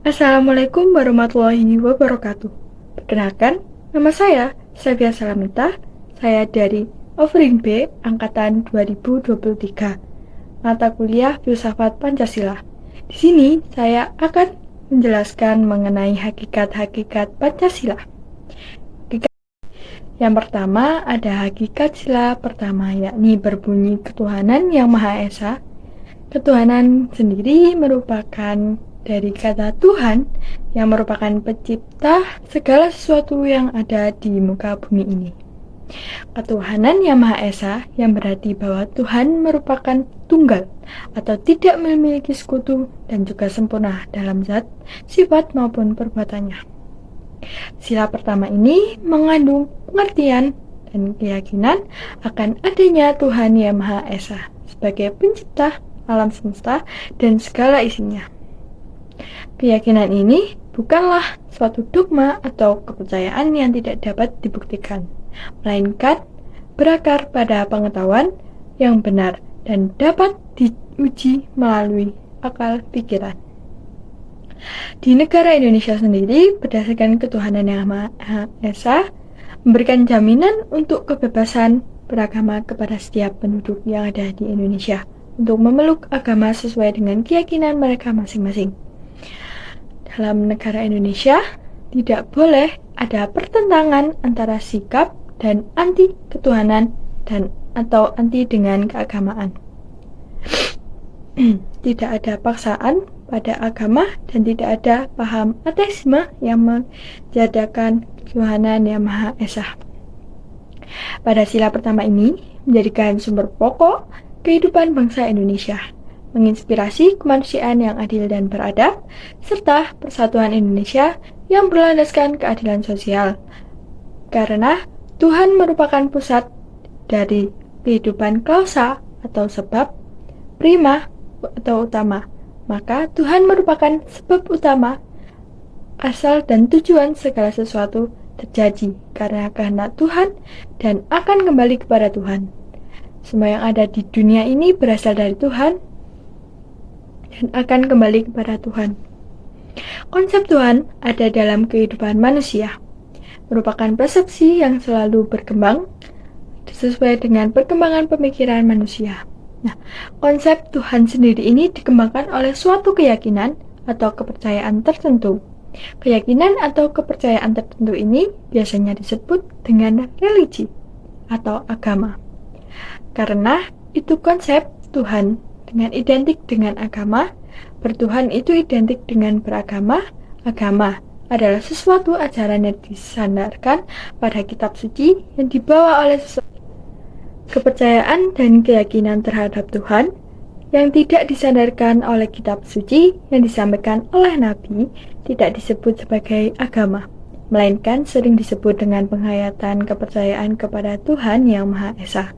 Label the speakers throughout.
Speaker 1: Assalamualaikum warahmatullahi wabarakatuh. Perkenalkan, nama saya Safia Salamita. Saya dari Offering B angkatan 2023. Mata kuliah Filsafat Pancasila. Di sini saya akan menjelaskan mengenai hakikat-hakikat Pancasila. Yang pertama ada hakikat sila pertama, yakni berbunyi ketuhanan yang Maha Esa. Ketuhanan sendiri merupakan dari kata Tuhan yang merupakan pencipta segala sesuatu yang ada di muka bumi ini. Ketuhanan yang Maha Esa yang berarti bahwa Tuhan merupakan tunggal atau tidak memiliki sekutu dan juga sempurna dalam zat, sifat maupun perbuatannya. Sila pertama ini mengandung pengertian dan keyakinan akan adanya Tuhan yang Maha Esa sebagai pencipta alam semesta dan segala isinya. Keyakinan ini bukanlah suatu dogma atau kepercayaan yang tidak dapat dibuktikan, melainkan berakar pada pengetahuan yang benar dan dapat diuji melalui akal pikiran. Di negara Indonesia sendiri, berdasarkan ketuhanan yang Maha Esa, memberikan jaminan untuk kebebasan beragama kepada setiap penduduk yang ada di Indonesia untuk memeluk agama sesuai dengan keyakinan mereka masing-masing. Dalam negara Indonesia, tidak boleh ada pertentangan antara sikap dan anti ketuhanan dan atau anti dengan keagamaan. Tidak ada paksaan pada agama dan tidak ada paham ateisme yang menjadikan ketuhanan yang Maha Esa. Pada sila pertama ini menjadikan sumber pokok kehidupan bangsa Indonesia, menginspirasi kemanusiaan yang adil dan beradab, serta persatuan Indonesia yang berlandaskan keadilan sosial. Karena Tuhan merupakan pusat dari kehidupan kausa atau sebab, prima atau utama, maka Tuhan merupakan sebab utama, asal dan tujuan segala sesuatu terjadi karena kehendak Tuhan dan akan kembali kepada Tuhan. Semua yang ada di dunia ini berasal dari Tuhan dan akan kembali kepada Tuhan. Konsep Tuhan ada dalam kehidupan manusia, merupakan persepsi yang selalu berkembang sesuai dengan perkembangan pemikiran manusia. Nah, konsep Tuhan sendiri ini dikembangkan oleh suatu keyakinan atau kepercayaan tertentu. Keyakinan atau kepercayaan tertentu ini biasanya disebut dengan religi atau agama. Karena itu konsep Tuhan dengan identik dengan agama, bertuhan itu identik dengan beragama, agama adalah sesuatu ajaran yang disandarkan pada kitab suci yang dibawa oleh seseorang. Kepercayaan dan keyakinan terhadap Tuhan yang tidak disandarkan oleh kitab suci yang disampaikan oleh Nabi tidak disebut sebagai agama, melainkan sering disebut dengan penghayatan kepercayaan kepada Tuhan yang Maha Esa.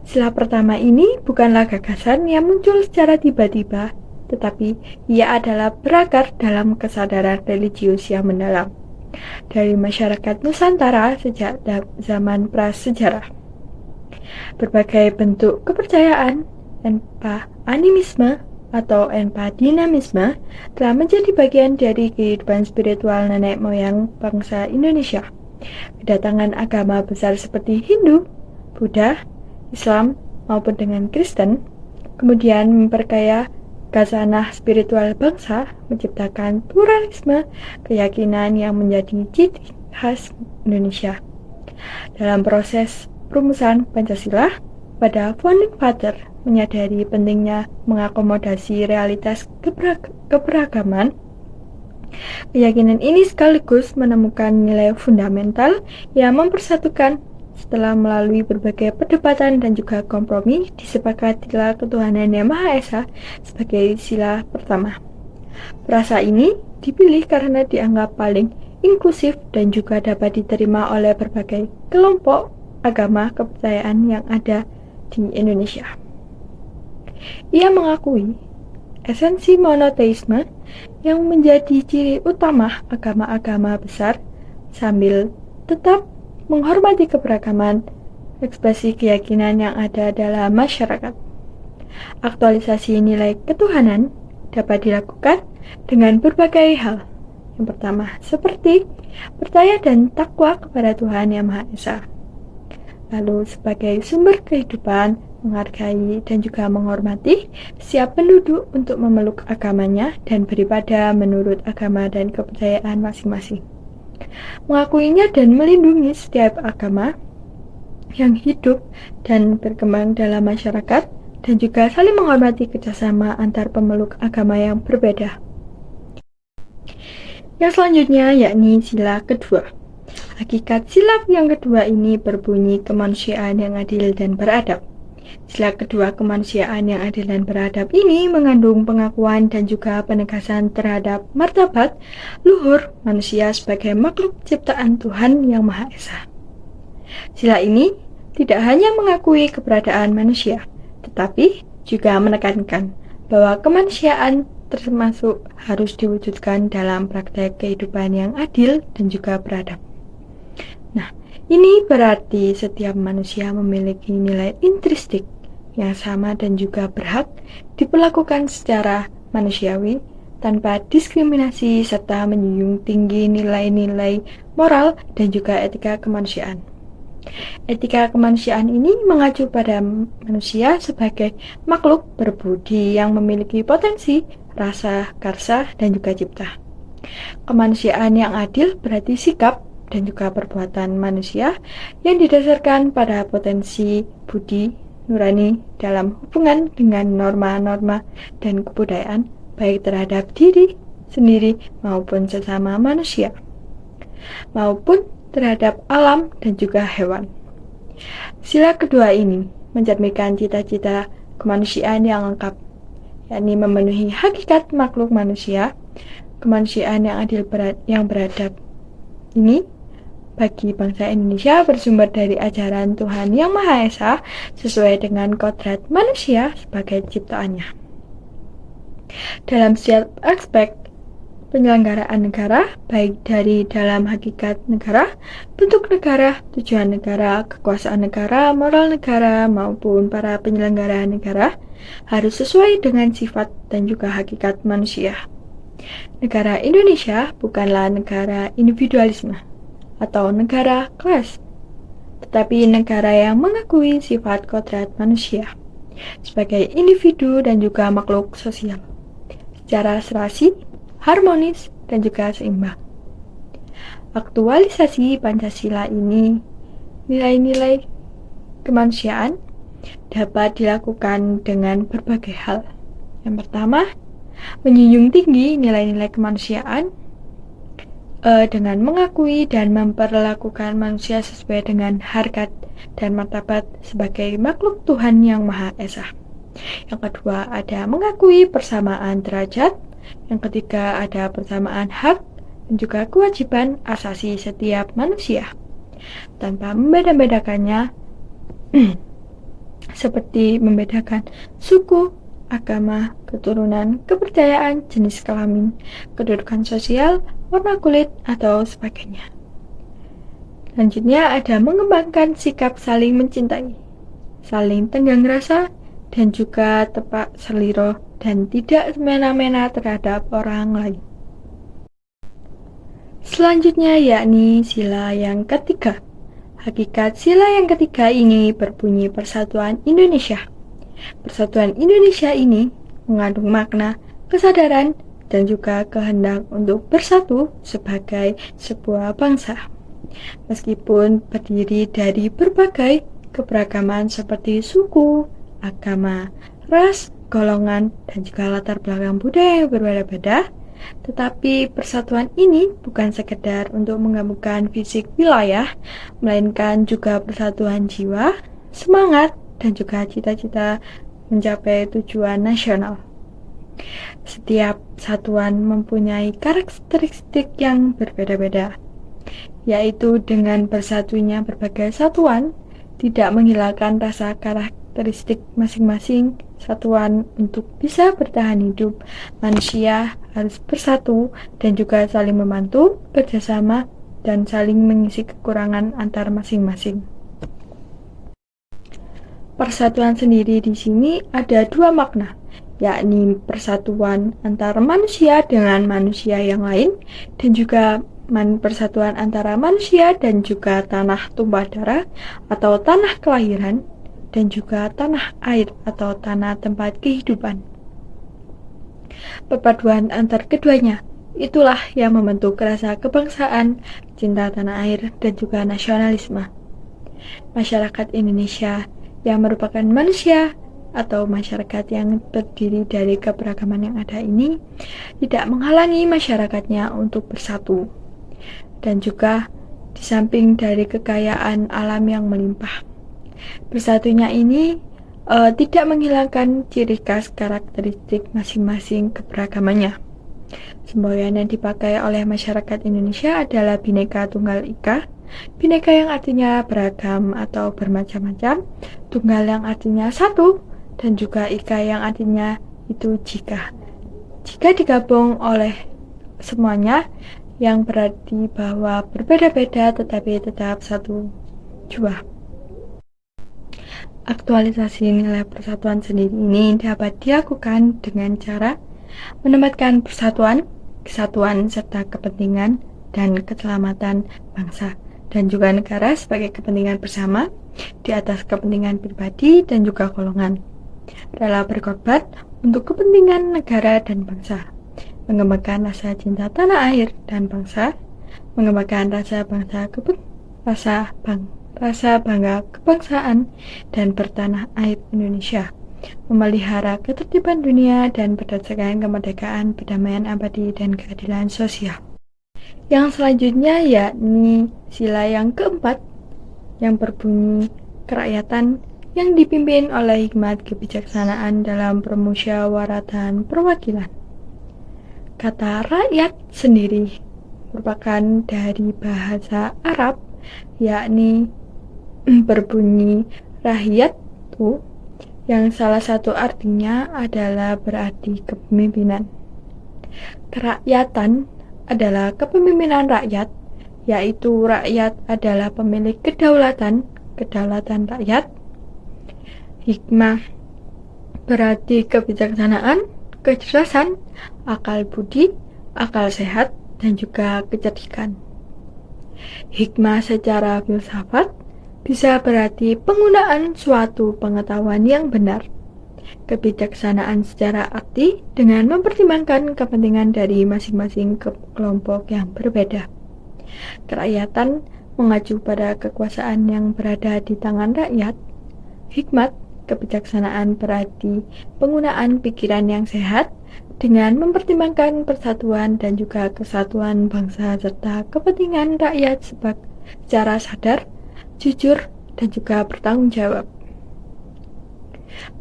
Speaker 1: Sila pertama ini bukanlah gagasan yang muncul secara tiba-tiba, tetapi ia adalah berakar dalam kesadaran religius yang mendalam dari masyarakat Nusantara sejak zaman prasejarah. Berbagai bentuk kepercayaan, animisme atau dinamisme telah menjadi bagian dari kehidupan spiritual nenek moyang bangsa Indonesia. Kedatangan agama besar seperti Hindu, Buddha, Islam maupun dengan Kristen kemudian memperkaya khazanah spiritual bangsa, menciptakan pluralisme keyakinan yang menjadi ciri khas Indonesia. Dalam proses perumusan Pancasila, pada Founding Father menyadari pentingnya mengakomodasi realitas keberagaman. Keyakinan ini sekaligus menemukan nilai fundamental yang mempersatukan. Setelah melalui berbagai perdebatan dan juga kompromi, disepakatilah ketuhanan yang Maha Esa sebagai sila pertama. Frasa ini dipilih karena dianggap paling inklusif dan juga dapat diterima oleh berbagai kelompok agama kepercayaan yang ada di Indonesia. Ia mengakui esensi monoteisme yang menjadi ciri utama agama-agama besar sambil tetap menghormati keberagaman ekspresi keyakinan yang ada dalam masyarakat. Aktualisasi nilai ketuhanan dapat dilakukan dengan berbagai hal. Yang pertama, seperti percaya dan takwa kepada Tuhan Yang Maha Esa. Lalu sebagai sumber kehidupan, menghargai dan juga menghormati setiap penduduk untuk memeluk agamanya dan beribadah menurut agama dan kepercayaan masing-masing. Mengakuinya dan melindungi setiap agama yang hidup dan berkembang dalam masyarakat, dan juga saling menghormati kerjasama antar pemeluk agama yang berbeda. Yang selanjutnya yakni sila kedua. Hakikat sila yang kedua ini berbunyi kemanusiaan yang adil dan beradab. Sila kedua kemanusiaan yang adil dan beradab ini mengandung pengakuan dan juga penegasan terhadap martabat luhur manusia sebagai makhluk ciptaan Tuhan Yang Maha Esa. Sila ini tidak hanya mengakui keberadaan manusia, tetapi juga menekankan bahwa kemanusiaan termasuk harus diwujudkan dalam praktek kehidupan yang adil dan juga beradab. Nah, ini berarti setiap manusia memiliki nilai intrinsik yang sama dan juga berhak diperlakukan secara manusiawi tanpa diskriminasi serta menjunjung tinggi nilai-nilai moral dan juga etika kemanusiaan. Etika kemanusiaan ini mengacu pada manusia sebagai makhluk berbudi yang memiliki potensi, rasa, karsa, dan juga cipta. Kemanusiaan yang adil berarti sikap dan juga perbuatan manusia yang didasarkan pada potensi budi nurani dalam hubungan dengan norma-norma dan kebudayaan baik terhadap diri sendiri maupun sesama manusia, maupun terhadap alam dan juga hewan. Sila kedua ini mencerminkan cita-cita kemanusiaan yang lengkap, yakni memenuhi hakikat makhluk manusia, kemanusiaan yang adil yang beradab. Ini bagi bangsa Indonesia bersumber dari ajaran Tuhan Yang Maha Esa sesuai dengan kodrat manusia sebagai ciptaannya. Dalam setiap aspek penyelenggaraan negara, baik dari dalam hakikat negara, bentuk negara, tujuan negara, kekuasaan negara, moral negara, maupun para penyelenggara negara, harus sesuai dengan sifat dan juga hakikat manusia. Negara Indonesia bukanlah negara individualisme atau negara kelas, tetapi negara yang mengakui sifat kodrat manusia sebagai individu dan juga makhluk sosial secara serasi, harmonis, dan juga seimbang. Aktualisasi Pancasila ini, nilai-nilai kemanusiaan dapat dilakukan dengan berbagai hal. Yang pertama, menjunjung tinggi nilai-nilai kemanusiaan dengan mengakui dan memperlakukan manusia sesuai dengan harkat dan martabat sebagai makhluk Tuhan Yang Maha Esa. Yang kedua, ada mengakui persamaan derajat. Yang ketiga, ada persamaan hak dan juga kewajiban asasi setiap manusia tanpa membeda-bedakannya seperti membedakan suku, agama, keturunan, kepercayaan, jenis kelamin, kedudukan sosial, warna kulit, atau sebagainya. Selanjutnya ada mengembangkan sikap saling mencintai, saling tenggang rasa, dan juga tepat seliro dan tidak semena-mena terhadap orang lain. Selanjutnya yakni sila yang ketiga. Hakikat sila yang ketiga ini berbunyi Persatuan Indonesia. Persatuan Indonesia ini mengandung makna kesadaran dan juga kehendak untuk bersatu sebagai sebuah bangsa. Meskipun berdiri dari berbagai keberagaman seperti suku, agama, ras, golongan, dan juga latar belakang budaya yang berbeda-beda, tetapi persatuan ini bukan sekedar untuk menggabungkan fisik wilayah, melainkan juga persatuan jiwa, semangat, dan juga cita-cita mencapai tujuan nasional. Setiap satuan mempunyai karakteristik yang berbeda-beda, yaitu dengan bersatunya berbagai satuan tidak menghilangkan rasa karakteristik masing-masing satuan. Untuk bisa bertahan hidup, manusia harus bersatu dan juga saling membantu, kerjasama, dan saling mengisi kekurangan antar masing-masing. Persatuan sendiri di sini ada dua makna, yakni persatuan antara manusia dengan manusia yang lain, dan juga persatuan antara manusia dan juga tanah tumpah darah atau tanah kelahiran, dan juga tanah air atau tanah tempat kehidupan. Perpaduan antar keduanya itulah yang membentuk rasa kebangsaan, cinta tanah air, dan juga nasionalisme. Masyarakat Indonesia yang merupakan manusia atau masyarakat yang terdiri dari keberagaman yang ada ini tidak menghalangi masyarakatnya untuk bersatu, dan juga di samping dari kekayaan alam yang melimpah, bersatunya ini tidak menghilangkan ciri khas karakteristik masing-masing keberagamannya. Semboyan yang dipakai oleh masyarakat Indonesia adalah Bhinneka Tunggal Ika. Bhinneka yang artinya beragam atau bermacam-macam, tunggal yang artinya satu, dan juga ika yang artinya itu jika. Jika digabung oleh semuanya, yang berarti bahwa berbeda-beda tetapi tetap satu jua. Aktualisasi nilai persatuan sendiri ini dapat dilakukan dengan cara menempatkan persatuan, kesatuan, serta kepentingan dan keselamatan bangsa dan juga negara sebagai kepentingan bersama di atas kepentingan pribadi dan juga golongan. Rela berkorban untuk kepentingan negara dan bangsa, mengembangkan rasa cinta tanah air dan bangsa, mengembangkan rasa bangga kebangsaan dan bertanah air Indonesia, memelihara ketertiban dunia dan berdasarkan kemerdekaan, perdamaian abadi, dan keadilan sosial. Yang selanjutnya yakni sila yang keempat yang berbunyi kerakyatan yang dipimpin oleh hikmat kebijaksanaan dalam permusyawaratan perwakilan. Kata rakyat sendiri merupakan dari bahasa Arab yakni berbunyi rahyatu, yang salah satu artinya adalah berarti kepemimpinan. Kerakyatan adalah kepemimpinan rakyat, yaitu rakyat adalah pemilik kedaulatan rakyat. Hikmah berarti kebijaksanaan, kecerdasan, akal budi, akal sehat, dan juga kecerdikan. Hikmah secara filsafat bisa berarti penggunaan suatu pengetahuan yang benar. Kebijaksanaan secara arti dengan mempertimbangkan kepentingan dari masing-masing kelompok yang berbeda. Kerakyatan mengacu pada kekuasaan yang berada di tangan rakyat. Hikmat kebijaksanaan berarti penggunaan pikiran yang sehat dengan mempertimbangkan persatuan dan juga kesatuan bangsa serta kepentingan rakyat secara sadar, jujur, dan juga bertanggung jawab.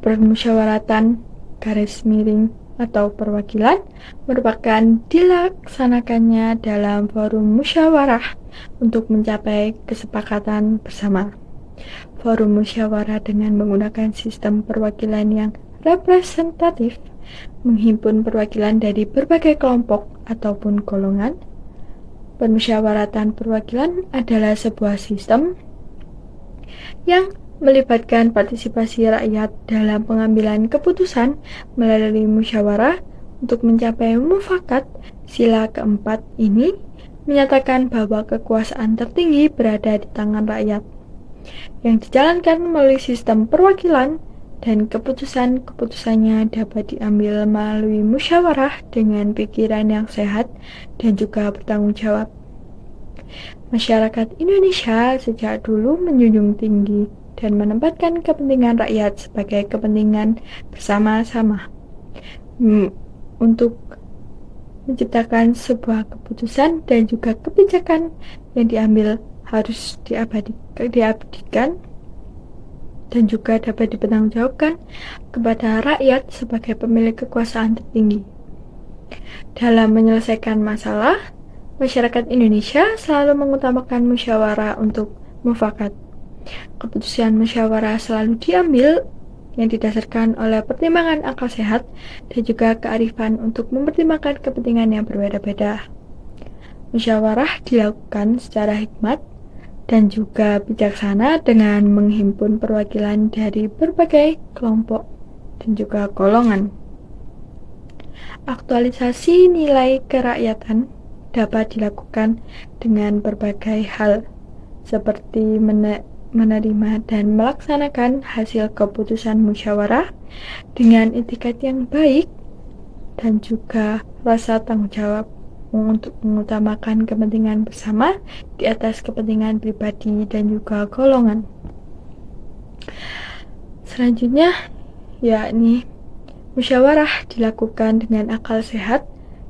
Speaker 1: Permusyawaratan garis miring atau perwakilan merupakan dilaksanakannya dalam forum musyawarah untuk mencapai kesepakatan bersama. Forum musyawarah dengan menggunakan sistem perwakilan yang representatif menghimpun perwakilan dari berbagai kelompok ataupun golongan. Permusyawaratan perwakilan adalah sebuah sistem yang melibatkan partisipasi rakyat dalam pengambilan keputusan melalui musyawarah untuk mencapai mufakat. Sila keempat ini menyatakan bahwa kekuasaan tertinggi berada di tangan rakyat, yang dijalankan melalui sistem perwakilan, dan keputusannya dapat diambil melalui musyawarah dengan pikiran yang sehat dan juga bertanggung jawab. Masyarakat Indonesia sejak dulu menjunjung tinggi dan menempatkan kepentingan rakyat sebagai kepentingan bersama-sama untuk menciptakan sebuah keputusan dan juga kebijakan yang diambil harus diabdikan dan juga dapat dipertanggungjawabkan kepada rakyat sebagai pemilik kekuasaan tertinggi. Dalam menyelesaikan masalah, masyarakat Indonesia selalu mengutamakan musyawarah untuk mufakat. Keputusan musyawarah selalu diambil yang didasarkan oleh pertimbangan akal sehat dan juga kearifan untuk mempertimbangkan kepentingan yang berbeda-beda. Musyawarah dilakukan secara hikmat dan juga bijaksana dengan menghimpun perwakilan dari berbagai kelompok dan juga golongan. Aktualisasi nilai kerakyatan dapat dilakukan dengan berbagai hal, seperti menerima dan melaksanakan hasil keputusan musyawarah dengan etikat yang baik dan juga rasa tanggung jawab untuk mengutamakan kepentingan bersama di atas kepentingan pribadi dan juga golongan. Selanjutnya, yakni musyawarah dilakukan dengan akal sehat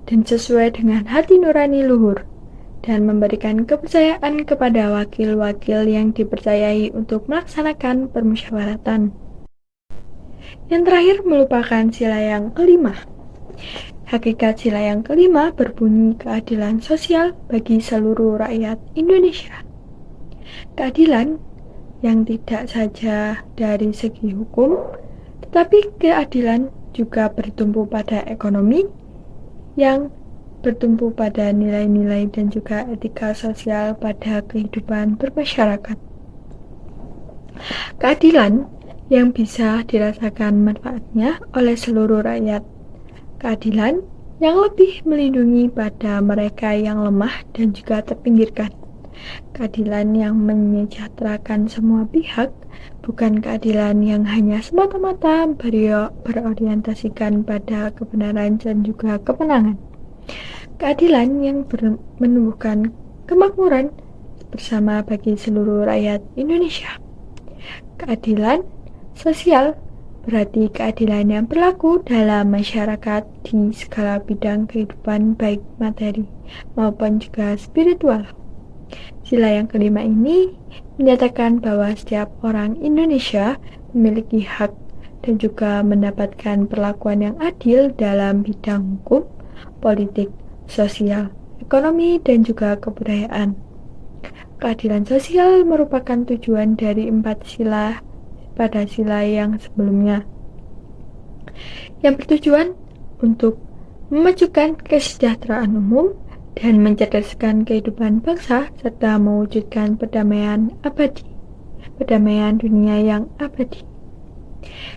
Speaker 1: dan sesuai dengan hati nurani luhur dan memberikan kepercayaan kepada wakil-wakil yang dipercayai untuk melaksanakan permusyawaratan. Yang terakhir merupakan sila yang kelima. Hakikat sila yang kelima berbunyi keadilan sosial bagi seluruh rakyat Indonesia. Keadilan yang tidak saja dari segi hukum, tetapi keadilan juga bertumpu pada ekonomi yang bertumpu pada nilai-nilai dan juga etika sosial pada kehidupan bermasyarakat. Keadilan yang bisa dirasakan manfaatnya oleh seluruh rakyat. Keadilan yang lebih melindungi pada mereka yang lemah dan juga terpinggirkan. Keadilan yang menyejahterakan semua pihak, bukan keadilan yang hanya semata-mata berorientasikan pada kebenaran dan juga kemenangan. Keadilan yang menumbuhkan kemakmuran bersama bagi seluruh rakyat Indonesia. Keadilan sosial berarti keadilan yang berlaku dalam masyarakat di segala bidang kehidupan baik materi maupun juga spiritual. Sila yang kelima ini menyatakan bahwa setiap orang Indonesia memiliki hak dan juga mendapatkan perlakuan yang adil dalam bidang hukum, politik, sosial, ekonomi, dan juga kebudayaan. Keadilan sosial merupakan tujuan dari 4 sila pada sila yang sebelumnya, yang bertujuan untuk memajukan kesejahteraan umum dan mencerdaskan kehidupan bangsa serta mewujudkan perdamaian dunia yang abadi.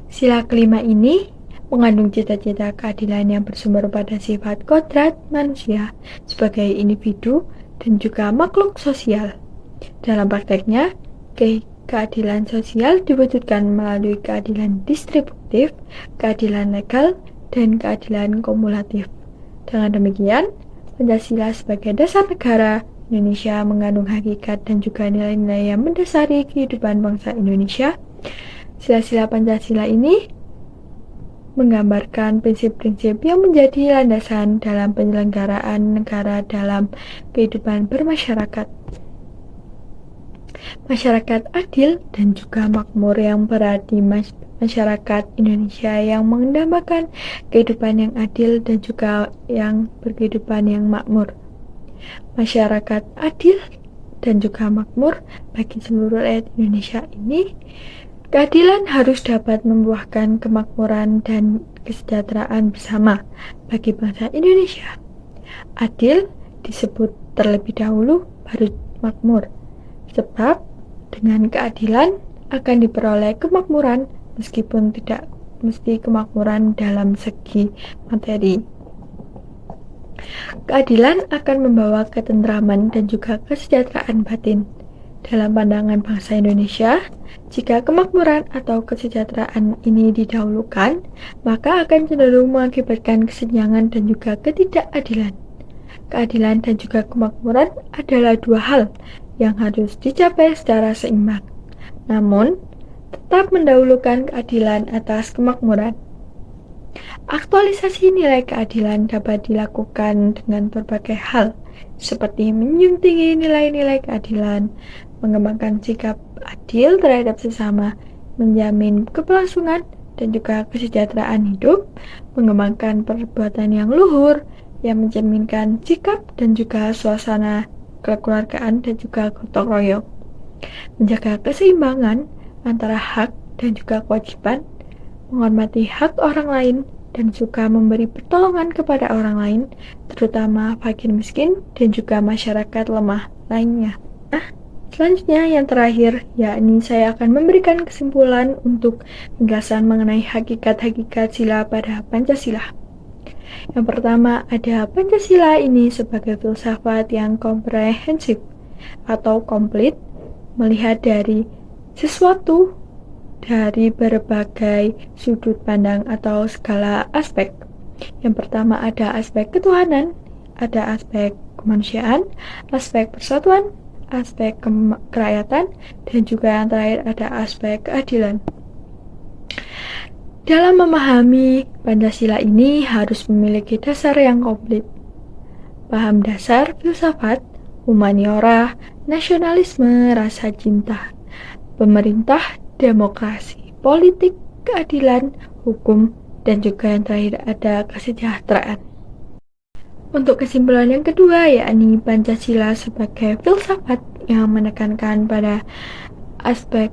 Speaker 1: Sila kelima ini mengandung cita-cita keadilan yang bersumber pada sifat kodrat manusia sebagai individu dan juga makhluk sosial. Dalam prakteknya, keadilan sosial diwujudkan melalui keadilan distributif, keadilan legal, dan keadilan kumulatif. Dengan demikian, Pancasila sebagai dasar negara Indonesia mengandung hakikat dan juga nilai-nilai yang mendasari kehidupan bangsa Indonesia. Sila-sila Pancasila ini menggambarkan prinsip-prinsip yang menjadi landasan dalam penyelenggaraan negara dalam kehidupan bermasyarakat. Masyarakat adil dan juga makmur yang berarti masyarakat Indonesia yang mendambakan kehidupan yang adil dan juga yang berkehidupan yang makmur. Masyarakat adil dan juga makmur bagi seluruh rakyat Indonesia ini, keadilan harus dapat membuahkan kemakmuran dan kesejahteraan bersama bagi bangsa Indonesia. Adil disebut terlebih dahulu baru makmur. Sebab dengan keadilan akan diperoleh kemakmuran meskipun tidak mesti kemakmuran dalam segi materi. Keadilan akan membawa ketentraman dan juga kesejahteraan batin. Dalam pandangan bangsa Indonesia, jika kemakmuran atau kesejahteraan ini didahulukan, maka akan cenderung mengakibatkan kesenjangan dan juga ketidakadilan. Keadilan dan juga kemakmuran adalah dua hal yang harus dicapai secara seimbang, namun tetap mendahulukan keadilan atas kemakmuran. Aktualisasi nilai keadilan dapat dilakukan dengan berbagai hal, seperti menjunjung tinggi nilai-nilai keadilan, mengembangkan sikap adil terhadap sesama, menjamin keberlangsungan dan juga kesejahteraan hidup, mengembangkan perbuatan yang luhur, yang mencerminkan sikap dan juga suasana kekeluargaan dan juga gotong royong, menjaga keseimbangan antara hak dan juga kewajiban, menghormati hak orang lain dan juga memberi pertolongan kepada orang lain, terutama fakir miskin dan juga masyarakat lemah lainnya. Selanjutnya yang terakhir, yakni saya akan memberikan kesimpulan untuk penjelasan mengenai hakikat-hakikat sila pada Pancasila. Yang pertama ada Pancasila ini sebagai filsafat yang komprehensif atau komplit, melihat dari sesuatu dari berbagai sudut pandang atau skala aspek. Yang pertama ada aspek ketuhanan, ada aspek kemanusiaan, aspek persatuan, aspek kerakyatan, dan juga yang terakhir ada aspek keadilan. Dalam memahami Pancasila ini harus memiliki dasar yang komplit. Paham dasar filsafat, humaniora, nasionalisme, rasa cinta, pemerintah, demokrasi, politik, keadilan, hukum, dan juga yang terakhir ada kesejahteraan. Untuk kesimpulan yang kedua, yakni Pancasila sebagai filsafat yang menekankan pada aspek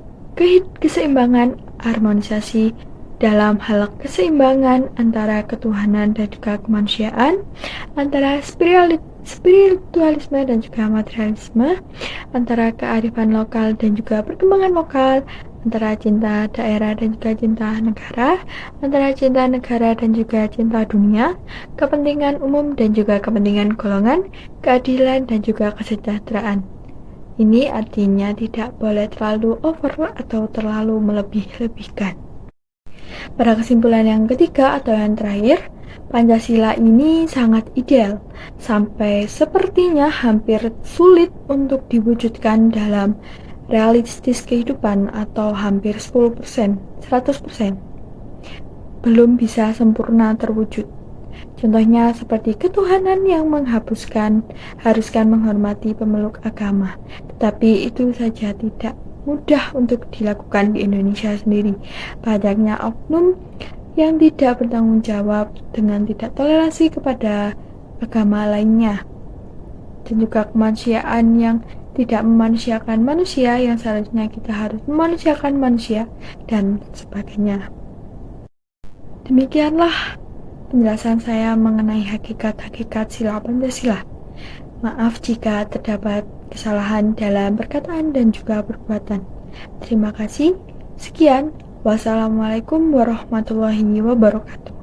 Speaker 1: keseimbangan, harmonisasi dalam hal keseimbangan antara ketuhanan dan juga kemanusiaan, antara spiritualisme dan juga materialisme, antara kearifan lokal dan juga perkembangan lokal, antara cinta daerah dan juga cinta negara, antara cinta negara dan juga cinta dunia, kepentingan umum dan juga kepentingan golongan, keadilan dan juga kesejahteraan. Ini artinya tidak boleh terlalu over atau terlalu melebih-lebihkan. Pada kesimpulan yang ketiga atau yang terakhir, Pancasila ini sangat ideal, sampai sepertinya hampir sulit untuk diwujudkan dalam realistis kehidupan atau hampir 10%, 100%. Belum bisa sempurna terwujud. Contohnya seperti ketuhanan yang haruskan menghormati pemeluk agama. Tetapi itu saja tidak mudah untuk dilakukan di Indonesia sendiri. Banyaknya oknum yang tidak bertanggung jawab dengan tidak toleransi kepada agama lainnya. Dan juga kemanusiaan yang tidak memanusiakan manusia yang seharusnya kita harus memanusiakan manusia dan sebagainya. Demikianlah penjelasan saya mengenai hakikat-hakikat sila Pancasila. Maaf jika terdapat kesalahan dalam perkataan dan juga perbuatan. Terima kasih. Sekian. Wassalamualaikum warahmatullahi wabarakatuh.